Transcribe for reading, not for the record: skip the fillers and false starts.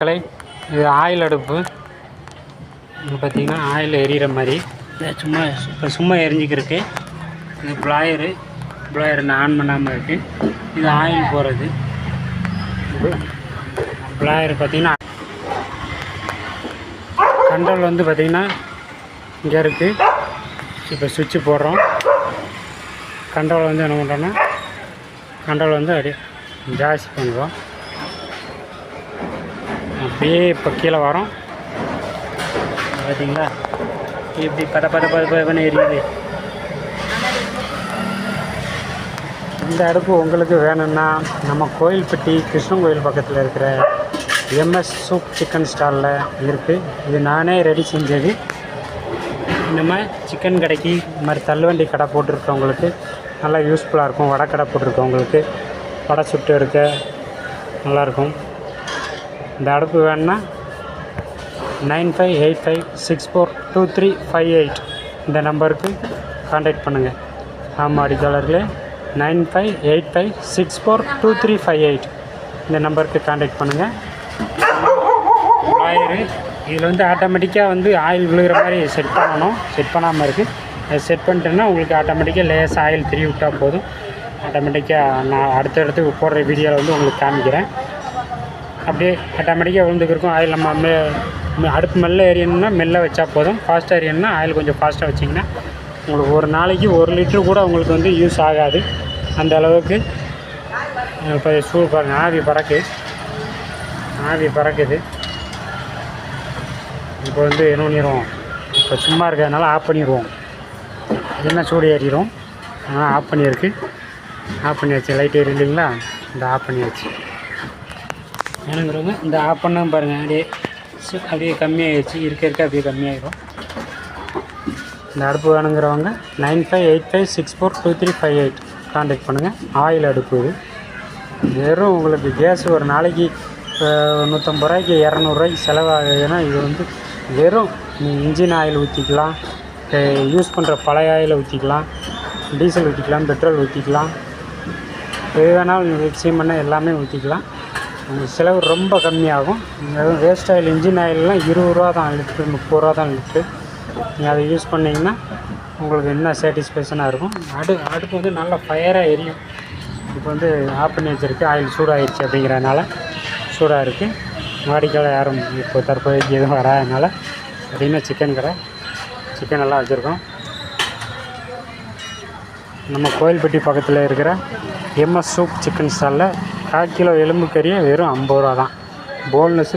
கலை இது ஆயில் அடுப்பு. இது பார்த்திங்கன்னா ஆயில் எரிகிற மாதிரி சும்மா எரிஞ்சிக்கிறதுக்கு. இது ப்ளாயரு ஆன் பண்ணாமல் இருக்குது. இது ஆயில் போகிறது. ப்ளாயர் பார்த்திங்கன்னா கண்ட்ரோல் வந்து பார்த்திங்கன்னா இங்கே இருக்குது. இப்போ சுவிட்சு போடுறோம். கண்ட்ரோல் வந்து என்ன பண்ணுறோன்னா கண்ட்ரோல் வந்து அப்படியே ஜாஸ்தி பண்ணுறோம். அப்படியே இப்போ கீழே வரோம் பார்த்தீங்களா, இப்படி பத எரியுது. இந்த அடுப்பு உங்களுக்கு வேணும்னா நம்ம கோயில்பட்டி கிருஷ்ணன் கோயில் பக்கத்தில் இருக்கிற எம்எஸ் சூப் சிக்கன் ஸ்டாலில் இருக்குது. இது நானே ரெடி செஞ்சது. நம்ம சிக்கன் கடைக்கு இந்த மாதிரி தள்ளுவண்டி கடை போட்டிருக்கவங்களுக்கு நல்லா யூஸ்ஃபுல்லாக இருக்கும். வடை கடை போட்டிருக்கவங்களுக்கு வடை சுட்டு எடுக்க நல்லாயிருக்கும். இந்த அடுப்பு வேணுன்னா 9585642358 இந்த நம்பருக்கு கான்டாக்ட் பண்ணுங்கள். ஆமாம் அடிக்காளர்களே, 9585642358 இந்த நம்பருக்கு கான்டாக்ட் பண்ணுங்கள். ஆயிரு இதில் வந்து ஆட்டோமேட்டிக்காக வந்து ஆயில் விழுகிற மாதிரி செட் பண்ணணும். செட் பண்ணாமல் இருக்குது. அதை செட் பண்ணிட்டேன்னா உங்களுக்கு ஆட்டோமேட்டிக்காக லேசாக ஆயில் திரி விட்டால் போதும். ஆட்டோமேட்டிக்காக நான் அடுத்தடுத்து போடுற வீடியோவில் வந்து உங்களுக்கு காமிக்கிறேன். அப்படியே ஆட்டோமேட்டிக்காக விழுந்துக்கிருக்கும். ஆயில் நம்ம அடுப்பு மெல்ல எரியணும்னா மெல்ல வச்சா போதும். ஃபாஸ்ட்டாக எரியணும்னா ஆயில் கொஞ்சம் ஃபாஸ்ட்டாக வச்சிங்கன்னா உங்களுக்கு ஒரு நாளைக்கு 1 லிட்ரு கூட உங்களுக்கு வந்து யூஸ் ஆகாது. அந்த அளவுக்கு இப்போ சூடு பாருங்கள், ஆவி பறக்குது. இப்போ வந்து என்ன பண்ணிடுவோம், இப்போ சும்மா இருக்கிறதுனால ஆஃப் பண்ணிடுவோம். என்ன சூடு ஏறிடும். ஆனால் ஆஃப் பண்ணியாச்சு. லைட் ஏறி இல்லைங்களா, இந்த ஆஃப் பண்ணியாச்சு. வேணுங்கிறவங்க இந்த ஆஃப் பண்ண பாருங்கள், அப்படியே கம்மியாகிடுச்சு. இருக்க அப்படியே கம்மியாகிடும். இந்த அடுப்பு வேணுங்கிறவங்க 9585642358 கான்டாக்ட் பண்ணுங்கள். ஆயில் அடுப்பு இது. வெறும் உங்களுக்கு கேஸ் ஒரு நாளைக்கு 150 ரூபாய்க்கு 200 ரூபாய்க்கு செலவாகுதுன்னா இது வந்து வெறும் இன்ஜின் ஆயில் ஊற்றிக்கலாம், யூஸ் பண்ணுற பழைய ஆயில் ஊற்றிக்கலாம், டீசல் ஊற்றிக்கலாம், பெட்ரோல் ஊற்றிக்கலாம், எது வேணாலும் மிக்சிங் பண்ண எல்லாமே ஊற்றிக்கலாம். உங்களுக்கு செலவு ரொம்ப கம்மியாகும். வேஸ்ட் ஆயில் இன்ஜின் ஆயிலெலாம் 20 ரூபா தான் லிட்ரு, 30 ரூபா தான் லிட்ரு. நீங்கள் அதை யூஸ் பண்ணிங்கன்னா உங்களுக்கு என்ன சாட்டிஸ்ஃபேக்ஷனாக இருக்கும். அடுப்பு வந்து நல்லா ஃபயராக எரியும். இப்போ வந்து ஆஃப் பண்ணி வச்சுருக்கு. ஆயில் சூடாகிடுச்சு அப்படிங்கிறதுனால சூடாக இருக்குது. வாடிக்கையாளர் யாரும் இப்போ தற்போதைக்கு எதுவும் வராதனால பார்த்திங்கன்னா சிக்கன் எல்லாம் வச்சுருக்கோம். நம்ம கோயில்பட்டி பக்கத்தில் இருக்கிற எம்எஸ் சூப் சிக்கன் ஸ்டாலில் 1/4 கிலோ எலும்பு கறியை வெறும் 50 ரூபா தான். போன்லெஸ்ஸு